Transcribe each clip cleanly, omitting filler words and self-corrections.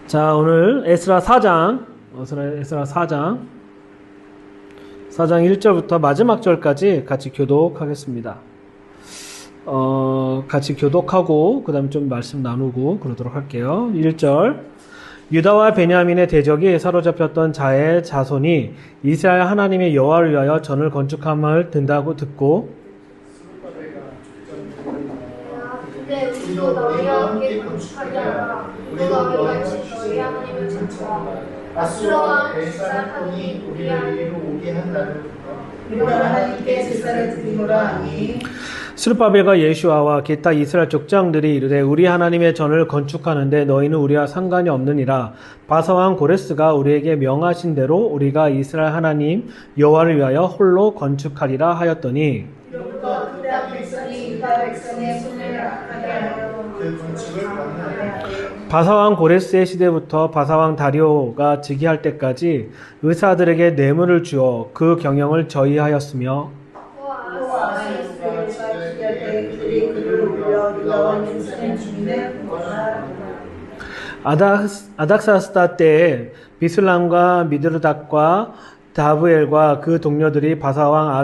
자, 오늘 에스라 4장 4장 1절부터 마지막 절까지 같이 교독하겠습니다. 같이 교독하고 그 다음에 좀 말씀 나누고 그러도록 할게요. 1절 유다와 베냐민의 대적이 사로잡혔던 자의 자손이 이스라엘 하나님의 여호와를 위하여 전을 건축함을 든다고 듣고 우리도 너희와 함께 건축하리라. 우리가 너희 하나님을 찾아 아수라와 벨사돈이 우리 아래로 오게 한다는 우리가 하나님께 제사를 드리노라 하니 스룹바벨과 예슈아와 기타 이스라엘 족장들이 이르되 우리 하나님의 전을 건축하는데 너희는 우리와 상관이 없느니라. 바사왕 고레스가 우리에게 명하신 대로 우리가 이스라엘 하나님 여호와를 위하여 홀로 건축하리라 하였더니 이로부터 그 땅 백성이 유다 백성의 손을 악하게 하여 그 건축을 방해하게 바사왕 고레스의 시대부터 바사왕 다리오가 즉위할 때까지 의사들에게 뇌물을 주어 그 경영을 저희하였으며 아닥사스다 때에 비슬람과 미드르닥과 다브엘과 그 동료들이 바사왕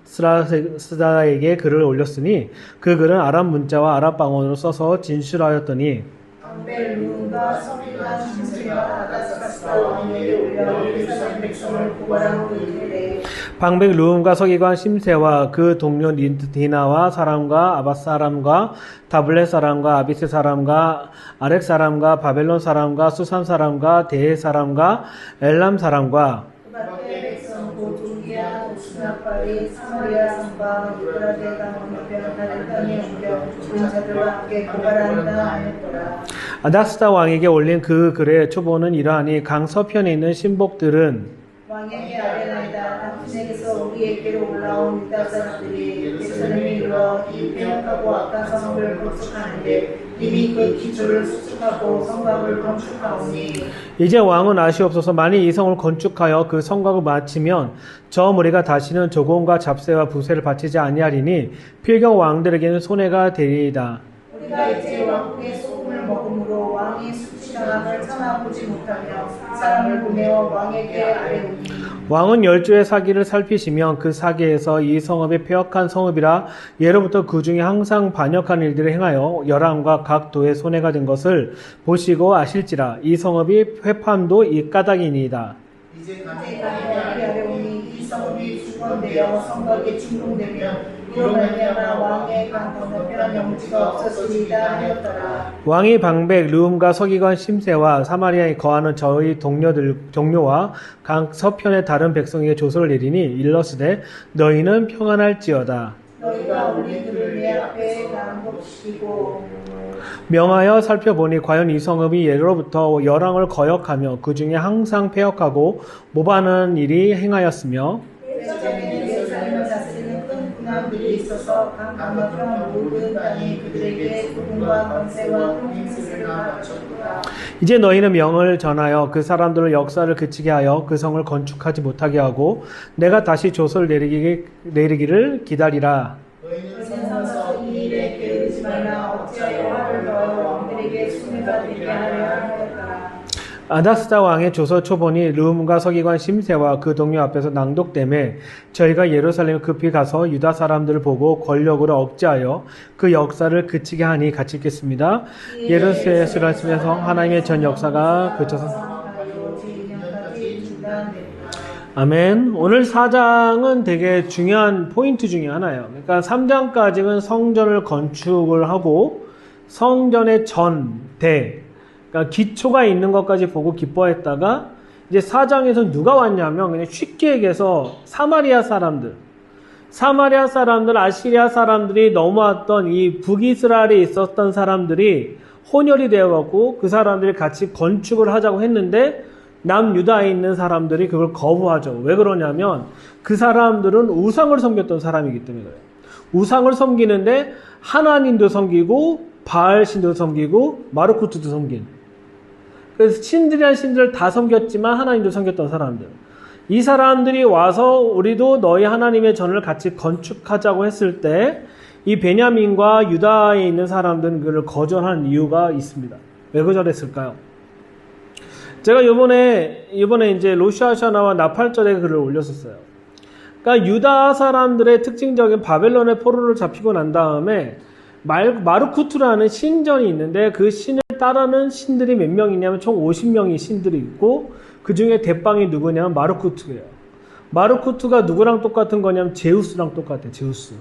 아닥사스다에게 글을 올렸으니 그 글은 아랍 문자와 아랍 방언으로 써서 진술하였더니 방백 루음과 서기관 심세가 아닥사스다 왕에게 올려 예루살렘 백성을 고발하고 이르되 방백 루음과 서기관 심세와 그 동료 디나와 사람과 아밧 사람과 다블렛 사람과 아비스 사람과 아렉 사람과 바벨론 사람과 수산 사람과 대해 사람과 엘람 사람과 그밖에 백성 곧 조기야 도수나팔이 사마리아 산과 유브라데 강 건너편 다른 땅에 옮겨 죽은 자들과 함께 고발한다 하였더라. 아닥스다 왕에게 올린 그 글의 초본은 이러하니 강 서편에 있는 신복들은 왕에게 아뢰나이다. 당신에게서 우리에게로 올라온 유다 사람들이 예루살렘에 이르러 이 폐역하고 악한 성읍을 건축하는데 이미 그 기초를 수축하고 성곽을 건축하오니 이제 왕은 아시옵소서. 만일 이 성을 건축하여 그 성곽을 마치면 저 무리가 다시는 조공과 잡세와 부세를 바치지 아니하리니 필경 왕들에게는 손해가 되리이다. 우리가 이제 왕궁의 소금을 먹음으로 왕이 수치당함을 참아보지 못하며 사람을 보내어 왕에게 아뢰오니 왕은 10주의 사기를 살피시면 그 사기에서 이 성읍이 폐역한 성읍이라 예로부터 그 중에 항상 반역한 일들을 행하여 열왕과 각 도의 손해가 된 것을 보시고 아실지라. 이 성읍이 회판도 이 까닭이니이다. 이제 왕에게 아뢰오니 이 성읍이 주권되어 성곽에 충동되며 이로 말미암아 왕의 강 건너편 영지가 없었으리이다 하였더라. 왕이 방백 르움과 서기관 심세와 사마리아에 거하는 저희 동료와 강 서편의 다른 백성에게 조서를 내리니 일러스되 너희는 평안할지어다. 너희가 우리들을 내 앞에 낭독시키고 명하여 살펴보니 과연 이 성읍이 예로부터 열왕을 거역하며 그 중에 항상 폐역하고 모반하는 일이 행하였으며 예전에는 예루살렘을 다스리는 큰 군함들이 있어서 강 건너편 모든 땅이 그들에게 도움과 권세와 통행세를 바쳤구나. 이제 너희는 명을 전하여 그 사람들을 역사를 그치게 하여 그 성을 건축하지 못하게 하고 내가 다시 조서를 내리기를 기다리라. 너희는 성에서 이 일에 게으르지 말라. 어찌하여 화를 더하여 왕들에게 손해가 되게 하려 하였더라. 아닥스다 왕의 조서 초본이 르움과 서기관 심세와 그 동료 앞에서 낭독되매 저희가 예루살렘에 급히 가서 유다 사람들을 보고 권력으로 억제하여 그 역사를 그치게 하니 같이 읽겠습니다. 예루살렘에서 하나님의 전 역사가 그쳐서 아멘. 오늘 4장은 되게 중요한 포인트 중에 하나예요. 그러니까 3장까지는 성전을 건축을 하고 성전의 대 그러니까 기초가 있는 것까지 보고 기뻐했다가 이제 4장에서 누가 왔냐면 그냥 쉽게 얘기해서 사마리아 사람들, 아시리아 사람들이 넘어왔던 이 북이스라엘에 있었던 사람들이 혼혈이 되어갖고 그 사람들이 같이 건축을 하자고 했는데 남유다에 있는 사람들이 그걸 거부하죠. 왜 그러냐면 그 사람들은 우상을 섬겼던 사람이기 때문에 그래요. 우상을 섬기는데 하나님도 섬기고 바알신도 섬기고 마르쿠트도 섬긴. 그래서 신들을 다 섬겼지만 하나님도 섬겼던 사람들. 이 사람들이 와서 우리도 너희 하나님의 전을 같이 건축하자고 했을 때 이 베냐민과 유다에 있는 사람들은 그를 거절한 이유가 있습니다. 왜 거절했을까요? 제가 이번에 이제 로시아샤나와 나팔절에 글을 올렸었어요. 그러니까 유다 사람들의 특징적인 바벨론의 포로를 잡히고 난 다음에 마르쿠트라는 신전이 있는데 그 신을 따르는 신들이 몇 명이냐면 총 50명의 신들이 있고 그 중에 대빵이 누구냐면 마르쿠트예요. 마르쿠트가 누구랑 똑같은 거냐면 제우스랑 똑같아요. 제우스.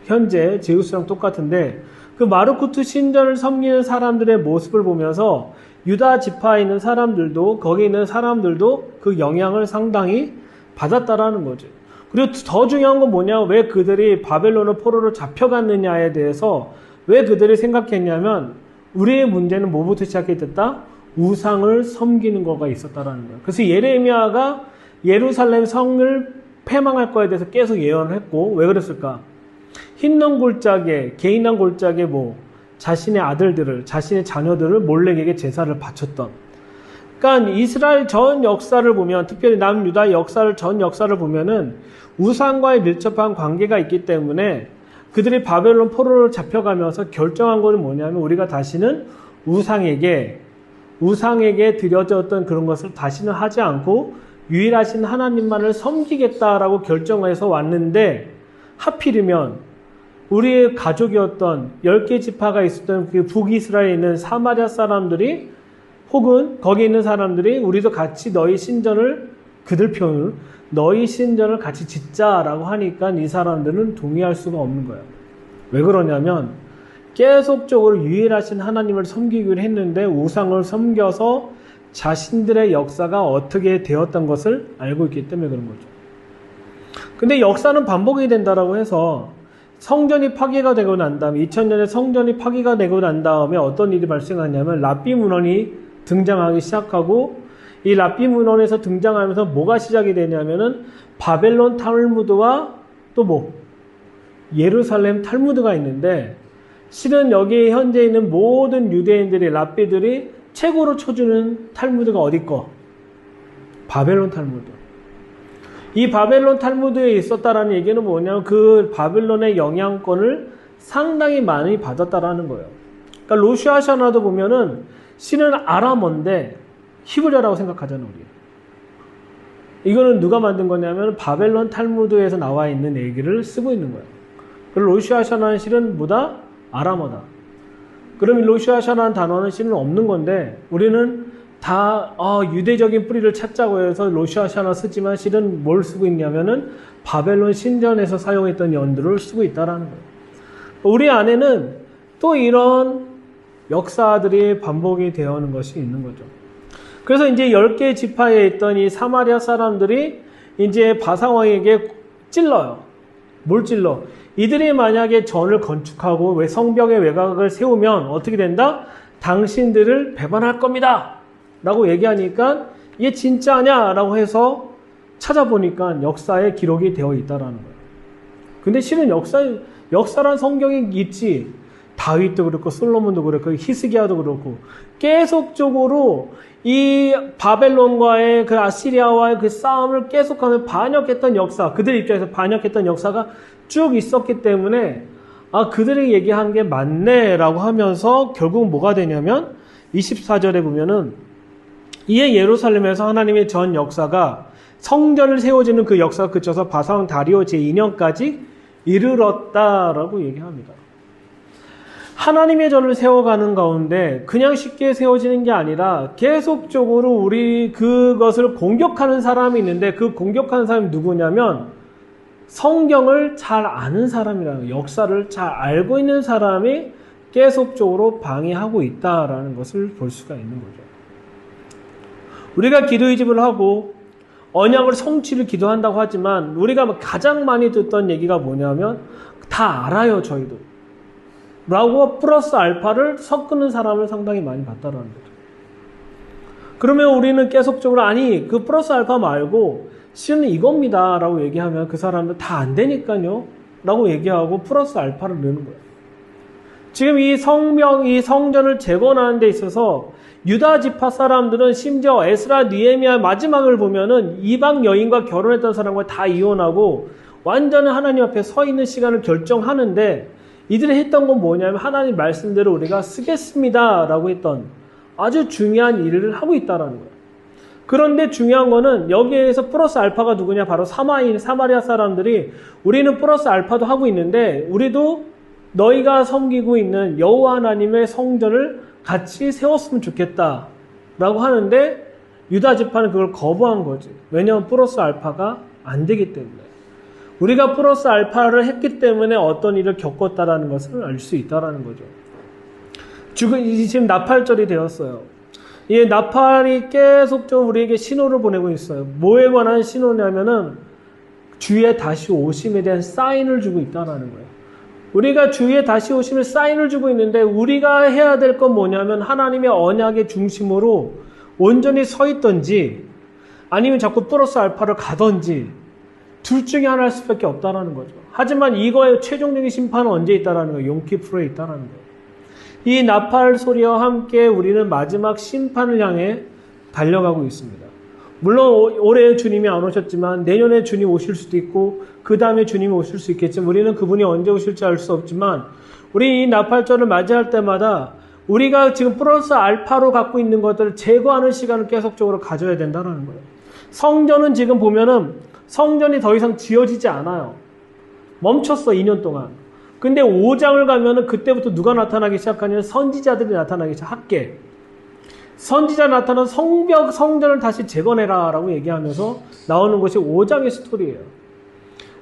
현재 제우스랑 똑같은데 그 마르쿠트 신전을 섬기는 사람들의 모습을 보면서 유다 지파에 있는 사람들도 거기 있는 사람들도 그 영향을 상당히 받았다라는 거죠. 그리고 더 중요한 건 뭐냐? 왜 그들이 바벨론의 포로로 잡혀갔느냐에 대해서 왜 그들이 생각했냐면 우리의 문제는 뭐부터 시작했다? 우상을 섬기는 거가 있었다라는 거예요. 그래서 예레미야가 예루살렘 성을 패망할 거에 대해서 계속 예언을 했고 왜 그랬을까? 흰놈 골짜기에 개인한 골짜기에 자신의 아들들을 자신의 자녀들을 몰렉에게 제사를 바쳤던. 그러니까 이스라엘 전 역사를 보면 특별히 남유다 전 역사를 보면은 우상과의 밀접한 관계가 있기 때문에 그들이 바벨론 포로로 잡혀가면서 결정한 것은 뭐냐면 우리가 다시는 우상에게 드려졌던 그런 것을 다시는 하지 않고 유일하신 하나님만을 섬기겠다라고 결정해서 왔는데 하필이면 우리의 가족이었던 10개 지파가 있었던 그 북이스라엘에 있는 사마리아 사람들이 혹은 거기 있는 사람들이 우리도 같이 너희 신전을 그들 표현을 너희 신전을 같이 짓자라고 하니까 이 사람들은 동의할 수가 없는 거예요. 왜 그러냐면 계속적으로 유일하신 하나님을 섬기기로 했는데 우상을 섬겨서 자신들의 역사가 어떻게 되었던 것을 알고 있기 때문에 그런 거죠. 근데 역사는 반복이 된다라고 해서 성전이 파괴가 되고 난 다음에 2000년에 성전이 파괴가 되고 난 다음에 어떤 일이 발생하냐면 랍비 문헌이 등장하기 시작하고 이 랍비 문헌에서 등장하면서 뭐가 시작이 되냐면은 바벨론 탈무드와 또 예루살렘 탈무드가 있는데 실은 여기 현재 있는 모든 유대인들이 랍비들이 최고로 쳐주는 탈무드가 어디 거? 바벨론 탈무드. 이 바벨론 탈무드에 있었다라는 얘기는 뭐냐면 그 바벨론의 영향권을 상당히 많이 받았다라는 거예요. 그러니까 로슈아샤나도 보면은 실은 아람어인데 히브리어라고 생각하잖아요, 우리. 이거는 누가 만든 거냐면 바벨론 탈무드에서 나와 있는 얘기를 쓰고 있는 거예요. 그리고 로슈아샤나는 실은 뭐다? 아람어다. 그럼 이 로슈아샤나는 단어는 실은 없는 건데 우리는 다 유대적인 뿌리를 찾자고 해서 로슈아샤나 쓰지만 실은 뭘 쓰고 있냐면은 바벨론 신전에서 사용했던 연들을 쓰고 있다라는 거예요. 우리 안에는 또 이런 역사들이 반복이 되어 오는 것이 있는 거죠. 그래서 이제 10개 지파에 있던 이 사마리아 사람들이 이제 바상왕에게 찔러요. 뭘 찔러? 이들이 만약에 전을 건축하고 왜 성벽의 외곽을 세우면 어떻게 된다? 당신들을 배반할 겁니다. 라고 얘기하니까 이게 진짜냐? 라고 해서 찾아보니까 역사에 기록이 되어 있다라는 거예요. 근데 실은 역사란 성경이 있지. 다윗도 그렇고 솔로몬도 그렇고 히스기야도 그렇고 계속적으로 이 바벨론과의 그 아시리아와의 그 싸움을 계속하면 반역했던 역사, 그들 입장에서 반역했던 역사가 쭉 있었기 때문에 그들이 얘기한 게 맞네라고 하면서 결국 뭐가 되냐면 24절에 보면은 이에 예루살렘에서 하나님의 전 역사가 성전을 세워지는 그 역사가 그쳐서 바사왕 다리오 제2년까지 이르렀다라고 얘기합니다. 하나님의 전을 세워가는 가운데 그냥 쉽게 세워지는 게 아니라 계속적으로 우리 그것을 공격하는 사람이 있는데 그 공격하는 사람이 누구냐면 성경을 잘 아는 사람이라는 거예요. 역사를 잘 알고 있는 사람이 계속적으로 방해하고 있다라는 것을 볼 수가 있는 거죠. 우리가 기도의 집을 하고 언약을 성취를 기도한다고 하지만 우리가 가장 많이 듣던 얘기가 뭐냐면 다 알아요 저희도 라고 플러스 알파를 섞는 사람을 상당히 많이 봤다라는 거죠. 그러면 우리는 계속적으로 그 플러스 알파 말고 실은 이겁니다 라고 얘기하면 그 사람은 다 안 되니까요 라고 얘기하고 플러스 알파를 넣는 거예요. 지금 이 성전을 재건하는 데 있어서 유다 지파 사람들은 심지어 에스라, 느헤미야 마지막을 보면은 이방 여인과 결혼했던 사람과 다 이혼하고 완전히 하나님 앞에 서 있는 시간을 결정하는데 이들이 했던 건 뭐냐면 하나님 말씀대로 우리가 쓰겠습니다 라고 했던 아주 중요한 일을 하고 있다는 거예요. 그런데 중요한 거는 여기에서 플러스 알파가 누구냐? 바로 사마리아 사람들이 우리는 플러스 알파도 하고 있는데 우리도 너희가 섬기고 있는 여호와 하나님의 성전을 같이 세웠으면 좋겠다 라고 하는데 유다 지파는 그걸 거부한 거지. 왜냐하면 플러스 알파가 안 되기 때문에. 우리가 플러스 알파를 했기 때문에 어떤 일을 겪었다라는 것을 알 수 있다라는 거죠. 지금 나팔절이 되었어요. 이 나팔이 계속적으로 우리에게 신호를 보내고 있어요. 뭐에 관한 신호냐면은 주의 다시 오심에 대한 사인을 주고 있다는 거예요. 우리가 주의 다시 오심에 사인을 주고 있는데 우리가 해야 될 건 뭐냐면 하나님의 언약의 중심으로 온전히 서 있든지 아니면 자꾸 플러스 알파를 가든지 둘 중에 하나일 수밖에 없다는 거죠. 하지만 이거의 최종적인 심판은 언제 있다는 거예요? 용키프로에 있다는 거예요. 이 나팔 소리와 함께 우리는 마지막 심판을 향해 달려가고 있습니다. 물론 올해 주님이 안 오셨지만 내년에 주님 오실 수도 있고 그 다음에 주님이 오실 수 있겠지만 우리는 그분이 언제 오실지 알 수 없지만 우리 이 나팔절을 맞이할 때마다 우리가 지금 플러스 알파로 갖고 있는 것들을 제거하는 시간을 계속적으로 가져야 된다는 거예요. 성전은 지금 보면은 성전이 더 이상 지어지지 않아요. 멈췄어 2년 동안. 근데 5장을 가면은 그때부터 누가 나타나기 시작하냐면 선지자들이 나타나기 시작할게. 선지자 나타난 성전을 다시 재건해라 라고 얘기하면서 나오는 것이 5장의 스토리예요.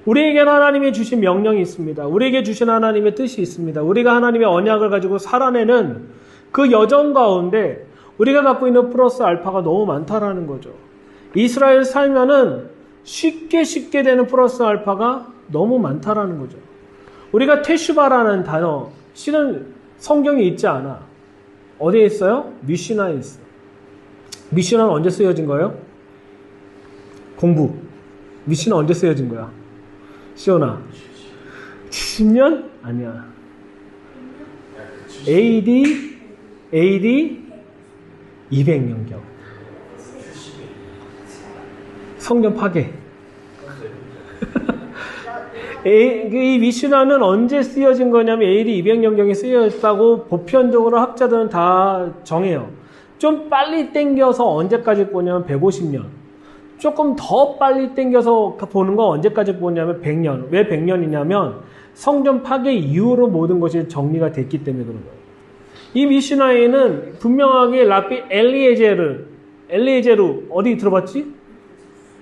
우리에게는 하나님이 주신 명령이 있습니다. 우리에게 주신 하나님의 뜻이 있습니다. 우리가 하나님의 언약을 가지고 살아내는 그 여정 가운데 우리가 갖고 있는 플러스 알파가 너무 많다라는 거죠. 이스라엘 살면은 쉽게 되는 플러스 알파가 너무 많다라는 거죠. 우리가 테슈바라는 단어 실은 성경에 있지 않아. 어디에 있어요? 미시나에 있어. 미시나는 언제 쓰여진 거예요? 공부. 미시나 언제 쓰여진 거야? 시온아. 70년? 아니야. AD 200년경. 성경 파괴. 이 미슈나는 언제 쓰여진 거냐면 AD 200년경에 쓰여졌다고 보편적으로 학자들은 다 정해요. 좀 빨리 땡겨서 언제까지 보냐면 150년. 조금 더 빨리 땡겨서 보는 건 언제까지 보냐면 100년. 왜 100년이냐면 성전 파괴 이후로 모든 것이 정리가 됐기 때문에 그런 거예요. 이 미슈나에는 분명하게 라비 엘리에제르 어디 들어봤지?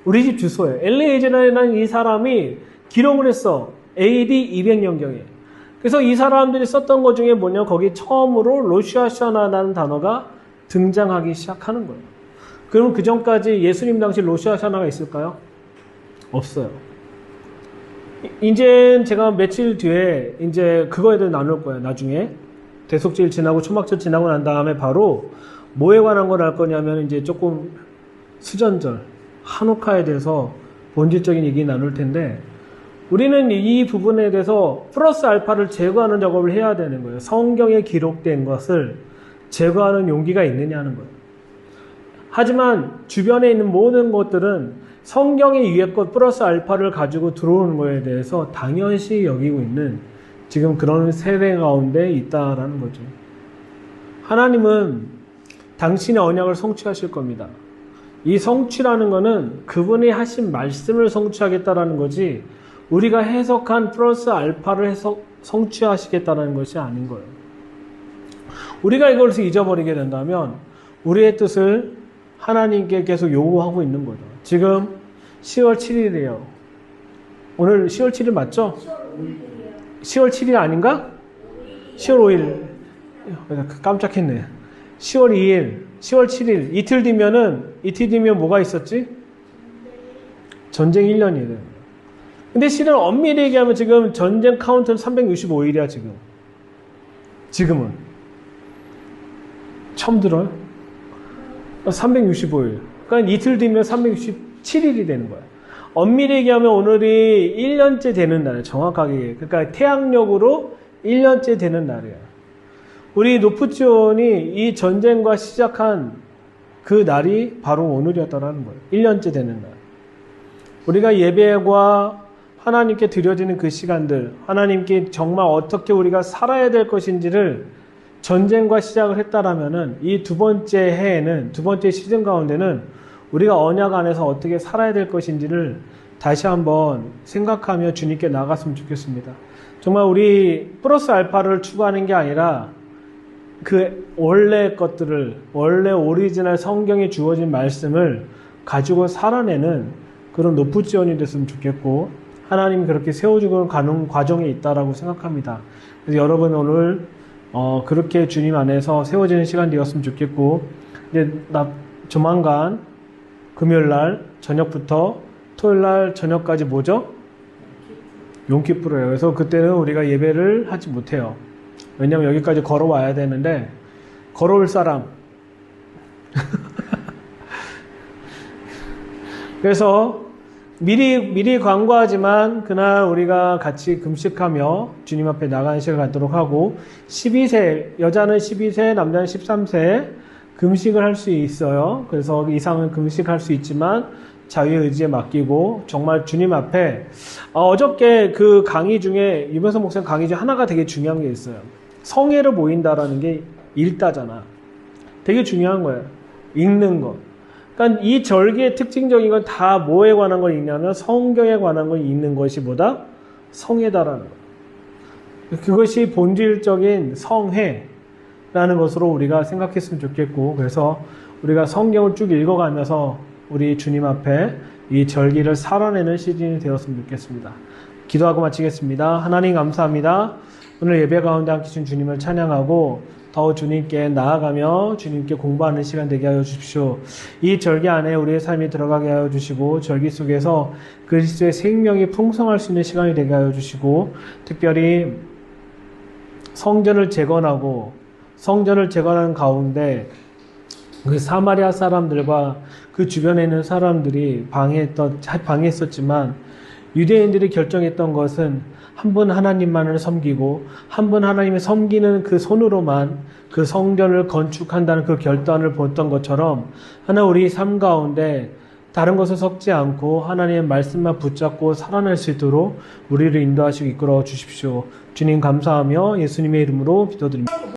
우리 집 주소예요. 엘리에제르라는 이 사람이 기록을 했어. AD 200년경에. 그래서 이 사람들이 썼던 것 중에 뭐냐, 거기 처음으로 로시아샤나라는 단어가 등장하기 시작하는 거예요. 그럼 그 전까지 예수님 당시 로시아샤나가 있을까요? 없어요. 이제 제가 며칠 뒤에 이제 그거에 대해 나눌 거예요. 나중에 대속절 지나고 초막절 지나고 난 다음에 바로 뭐에 관한 걸 할 거냐면 이제 조금 수전절 한우카에 대해서 본질적인 얘기 나눌 텐데, 우리는 이 부분에 대해서 플러스 알파를 제거하는 작업을 해야 되는 거예요. 성경에 기록된 것을 제거하는 용기가 있느냐는 거예요. 하지만 주변에 있는 모든 것들은 성경의 위에 것 플러스 알파를 가지고 들어오는 거에 대해서 당연시 여기고 있는 지금 그런 세대 가운데 있다라는 거죠. 하나님은 당신의 언약을 성취하실 겁니다. 이 성취라는 거는 그분이 하신 말씀을 성취하겠다라는 거지, 우리가 해석한 플러스 알파를 성취하시겠다는 것이 아닌 거예요. 우리가 이것을 잊어버리게 된다면 우리의 뜻을 하나님께 계속 요구하고 있는 거죠. 지금 10월 7일이에요. 오늘 10월 7일 맞죠? 10월 7일 아닌가? 10월 5일. 깜짝했네. 10월 2일, 10월 7일. 이틀 뒤면 뭐가 있었지? 전쟁 1년이에요. 근데 실은 엄밀히 얘기하면 지금 전쟁 카운트는 365일이야, 지금은. 처음 들어요? 365일. 그러니까 이틀 뒤면 367일이 되는 거야. 엄밀히 얘기하면 오늘이 1년째 되는 날이에요, 정확하게. 그러니까 태양력으로 1년째 되는 날이에요. 우리 노프치온이 이 전쟁과 시작한 그 날이 바로 오늘이었다는 거예요. 1년째 되는 날. 우리가 예배와 하나님께 드려지는 그 시간들, 하나님께 정말 어떻게 우리가 살아야 될 것인지를 전쟁과 시작을 했다라면은 이 두 번째 해에는, 두 번째 시즌 가운데는 우리가 언약 안에서 어떻게 살아야 될 것인지를 다시 한번 생각하며 주님께 나갔으면 좋겠습니다. 정말 우리 플러스 알파를 추구하는 게 아니라 그 원래 것들을, 원래 오리지널 성경에 주어진 말씀을 가지고 살아내는 그런 높은 지원이 됐으면 좋겠고, 하나님이 그렇게 세워주고 가는 과정에 있다라고 생각합니다. 그래서 여러분 오늘 그렇게 주님 안에서 세워지는 시간 되었으면 좋겠고, 이제 조만간 금요일날 저녁부터 토요일날 저녁까지 뭐죠? 용키프로예요. 그래서 그때는 우리가 예배를 하지 못해요. 왜냐면 여기까지 걸어와야 되는데 걸어올 사람 그래서 미리 광고하지만 그날 우리가 같이 금식하며 주님 앞에 나가는 시간을 갖도록 하고, 12세 여자는 12세 남자는 13세 금식을 할 수 있어요. 그래서 이상은 금식할 수 있지만 자유의 의지에 맡기고 정말 주님 앞에 어저께 그 강의 중에 유병선 목사님 강의 중에 하나가 되게 중요한 게 있어요. 성회를 모인다라는 게 읽다잖아. 되게 중요한 거예요. 읽는 거. 그러니까 이 절기의 특징적인 건 다 뭐에 관한 걸 읽냐면 성경에 관한 걸 읽는 것이 보다 성회다라는 거. 그것이 본질적인 성회라는 것으로 우리가 생각했으면 좋겠고, 그래서 우리가 성경을 쭉 읽어가면서 우리 주님 앞에 이 절기를 살아내는 시즌이 되었으면 좋겠습니다. 기도하고 마치겠습니다. 하나님 감사합니다. 오늘 예배 가운데 함께 주신 주님을 찬양하고 더 주님께 나아가며 주님께 공부하는 시간 되게 하여 주십시오. 이 절기 안에 우리의 삶이 들어가게 하여 주시고, 절기 속에서 그리스도의 생명이 풍성할 수 있는 시간이 되게 하여 주시고, 특별히 성전을 재건하고 성전을 재건하는 가운데 그 사마리아 사람들과 그 주변에 있는 사람들이 방해했었지만 유대인들이 결정했던 것은 한 분 하나님만을 섬기고 한 분 하나님을 섬기는 그 손으로만 그 성전을 건축한다는 그 결단을 보았던 것처럼, 하나 우리 삶 가운데 다른 것을 섞지 않고 하나님의 말씀만 붙잡고 살아날 수 있도록 우리를 인도하시고 이끌어 주십시오. 주님 감사하며 예수님의 이름으로 기도드립니다.